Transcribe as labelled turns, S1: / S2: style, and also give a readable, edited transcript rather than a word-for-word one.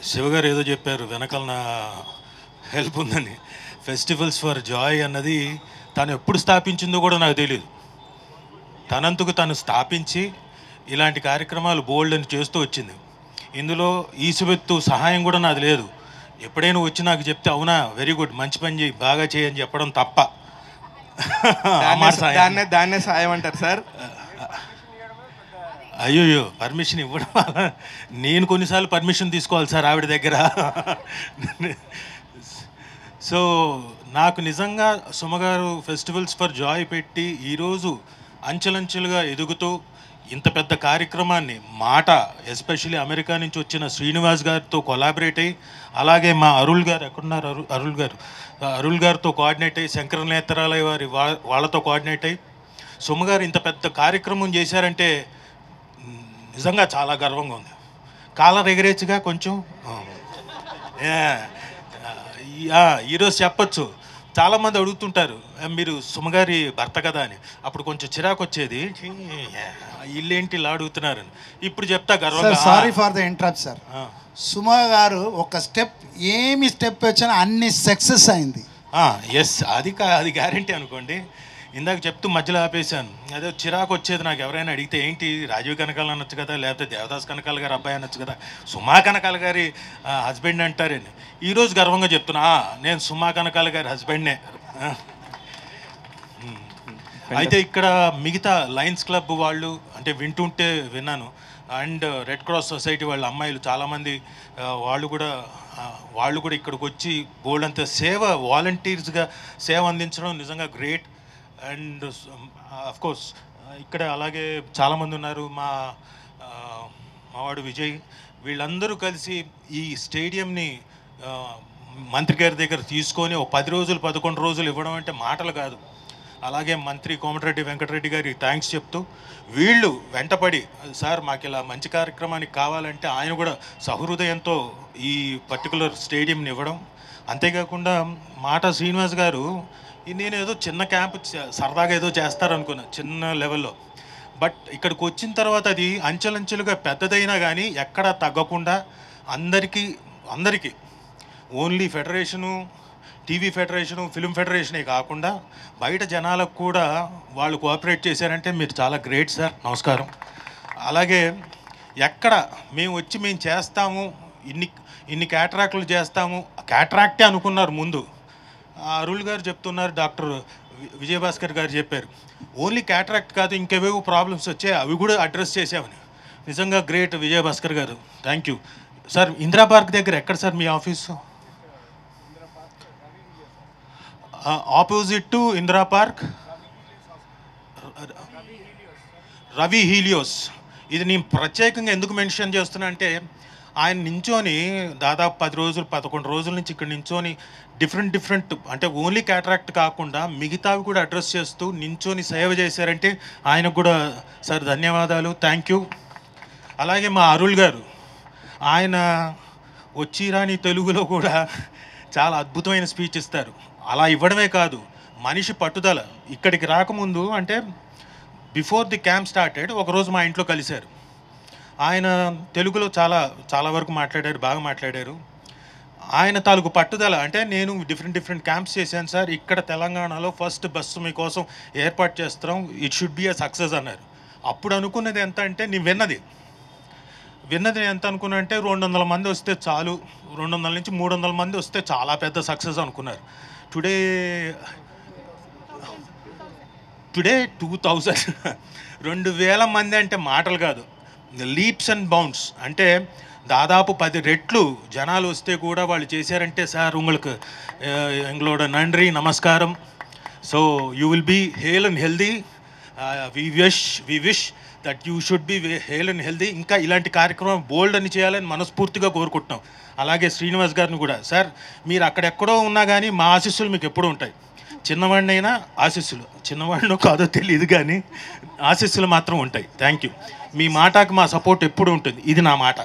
S1: శివగారు ఏదో చెప్పారు, వెనకాల నా హెల్ప్ ఉందని. ఫెస్టివల్స్ ఫర్ జాయ్ అన్నది తను ఎప్పుడు స్థాపించిందో కూడా నాకు తెలియదు. తనందుకు తను స్థాపించి ఇలాంటి కార్యక్రమాలు బోల్డ్ అని చేస్తూ వచ్చింది. ఇందులో ఈసువెత్తు సహాయం కూడా నాది లేదు. ఎప్పుడైనా వచ్చి నాకు చెప్తే అవునా వెరీ గుడ్ మంచి పని చేయి బాగా చేయని చెప్పడం తప్ప
S2: దాన్నే సాయం అంటారు సార్.
S1: అయ్యోయ్యో పర్మిషన్ ఇవ్వడం నేను కొన్నిసార్లు పర్మిషన్ తీసుకోవాలి సార్ ఆవిడ దగ్గర. సో నాకు నిజంగా సుమగారు ఫెస్టివల్స్ ఫర్ జాయ్ పెట్టి ఈరోజు అంచెలంచెలుగా ఎదుగుతూ ఇంత పెద్ద కార్యక్రమాన్ని మాట ఎస్పెషల్లీ అమెరికా నుంచి వచ్చిన శ్రీనివాస్ గారితో కొలాబరేట్ అయ్యి, అలాగే మా అరుళ్ గారు ఎక్కడున్నారు, అరుళ్ గారితో కోఆర్డినేట్ అయ్యి, శంకర నేత్రాలయ వారి వాళ్ళతో కోఆర్డినేట్ అయ్యి సుమగారు ఇంత పెద్ద కార్యక్రమం చేశారంటే నిజంగా చాలా గర్వంగా ఉంది. కాలర్ ఎగరేచ్చుగా కొంచెం ఈరోజు చెప్పచ్చు. చాలామంది అడుగుతుంటారు మీరు సుమగారి భర్త కదా అని. అప్పుడు కొంచెం చిరాకు వచ్చేది, ఇల్లేంటి ఇలా అడుగుతున్నారని. ఇప్పుడు చెప్తా గర్వంగా.
S3: Sorry for the interrupt sir. Suma గారు ఒక స్టెప్ వచ్చినా అన్ని సక్సెస్ అయింది.
S1: ఎస్, అది గ్యారంటీ అనుకోండి. ఇందాక చెప్తూ మధ్యలో ఆపేశాను. అదే చిరాకు వచ్చేది నాకు. ఎవరైనా అడిగితే ఏంటి రాజీవ్ కనకాల అనొచ్చు కదా, లేకపోతే దేవదాస్ కనకాల గారి అబ్బాయి అనొచ్చు కదా, సుమా కనకాల గారి హస్బెండ్ అంటారని. ఈరోజు గర్వంగా చెప్తున్నా నేను సుమా కనకాల గారి హస్బెండ్నే. అయితే ఇక్కడ మిగతా లయన్స్ క్లబ్ వాళ్ళు అంటే వింటుంటే విన్నాను, అండ్ రెడ్ క్రాస్ సొసైటీ వాళ్ళ అమ్మాయిలు చాలామంది వాళ్ళు కూడా ఇక్కడికి వచ్చి బోల్డ్ అంత వాలంటీర్స్గా సేవ అందించడం నిజంగా గ్రేట్. అండ్ అఫ్కోర్స్ ఇక్కడ అలాగే చాలామంది ఉన్నారు. మావాడు విజయ్, వీళ్ళందరూ కలిసి ఈ స్టేడియంని మంత్రి గారి దగ్గర తీసుకొని ఒక 10 రోజులు 11 రోజులు ఇవ్వడం అంటే మాటలు కాదు. అలాగే మంత్రి కోమటిరెడ్డి వెంకటరెడ్డి గారికి థ్యాంక్స్ చెప్తూ వీళ్ళు వెంటపడి సార్ మాకు ఇలా మంచి కార్యక్రమానికి కావాలంటే ఆయన కూడా సహృదయంతో ఈ పర్టికులర్ స్టేడియంని ఇవ్వడం. అంతేకాకుండా మాట శ్రీనివాస్ గారు నేను ఏదో చిన్న క్యాంప్ సరదాగా ఏదో చేస్తారనుకున్నా చిన్న లెవెల్లో, బట్ ఇక్కడికి వచ్చిన తర్వాత అది అంచెలంచెలుగా పెద్దదైనా కానీ ఎక్కడా తగ్గకుండా అందరికీ only federation, TV federation, film ఫెడరేషనే కాకుండా బయట జనాలకు కూడా వాళ్ళు కోఆపరేట్ చేశారంటే మీరు చాలా గ్రేట్ సార్, నమస్కారం. అలాగే ఎక్కడ మేము చేస్తాము ఇన్ని క్యాటరాక్ట్లు చేస్తాము, క్యాటరాక్టే అనుకున్నారు ముందు. అరుళ్ గారు చెప్తున్నారు, డాక్టర్ విజయభాస్కర్ గారు చెప్పారు ఓన్లీ క్యాటరాక్ట్ కాదు ఇంకేవేవో ప్రాబ్లమ్స్ వచ్చాయి అవి కూడా అడ్రస్ చేసామని. నిజంగా గ్రేట్ విజయభాస్కర్ గారు, thank you sir. Indira park దగ్గర ఎక్కడ sir me office? Opposite to Indira park, Ravi Helios. ఇది నేను ప్రత్యేకంగా ఎందుకు మెన్షన్ చేస్తున్నా అంటే ఆయన నించొని దాదాపు 10 రోజులు 11 రోజుల నుంచి ఇక్కడ నించొని డిఫరెంట్ అంటే ఓన్లీ క్యాటరాక్ట్ కాకుండా మిగతావి కూడా అడ్రస్ చేస్తూ నించొని సేవ చేశారంటే ఆయనకు కూడా సార్ ధన్యవాదాలు, థ్యాంక్ యూ. అలాగే మా అరుళ్ గారు, ఆయన వచ్చిరాని తెలుగులో కూడా చాలా అద్భుతమైన స్పీచ్ ఇస్తారు. అలా ఇవ్వడమే కాదు, మనిషి పట్టుదల. ఇక్కడికి రాకముందు అంటే బిఫోర్ ది క్యాంప్ స్టార్టెడ్ ఒకరోజు మా ఇంట్లో కలిశారు. ఆయన తెలుగులో చాలా వరకు మాట్లాడారు, బాగా మాట్లాడారు. ఆయన తాలూకు పట్టుదల అంటే నేను డిఫరెంట్ క్యాంప్స్ చేశాను సార్, ఇక్కడ తెలంగాణలో ఫస్ట్ బస్సు మీకోసం ఏర్పాటు చేస్తున్నాం, it should be a success అన్నారు. అప్పుడు అనుకున్నది ఎంత అంటే నేను విన్నది ఎంత అనుకున్నా అంటే 200 మంది వస్తే చాలు, 200 నుంచి 300 మంది వస్తే చాలా పెద్ద సక్సెస్ అనుకున్నారు. టుడే 2000 2000 మంది అంటే మాటలు కాదు, లీప్స్ అండ్ బౌండ్స్. అంటే దాదాపు 10 రెట్లు జనాలు వస్తే కూడా వాళ్ళు చేశారంటే సార్ உங்களுக்கு எங்களோட நன்றி நமஸ்காரம். So you will be hale and healthy. We wish that you should be hale and healthy. ఇంకా ఇలాంటి కార్యక్రమం బోల్డ్ అని చేయాలని మనస్ఫూర్తిగా కోరుకుంటున్నాం. అలాగే శ్రీనివాస్ గారిని కూడా, సార్ మీరు అక్కడెక్కడో ఉన్నా కానీ మా ఆశీస్సులు మీకు ఎప్పుడూ ఉంటాయి. చిన్నవాడినైనా ఆశీస్సులు, చిన్నవాడినో కాదో తెలియదు కానీ ఆశీస్సులు మాత్రం ఉంటాయి. Thank you. మీ మాటకు మా సపోర్ట్ ఎప్పుడు ఉంటుంది, ఇది నా మాట.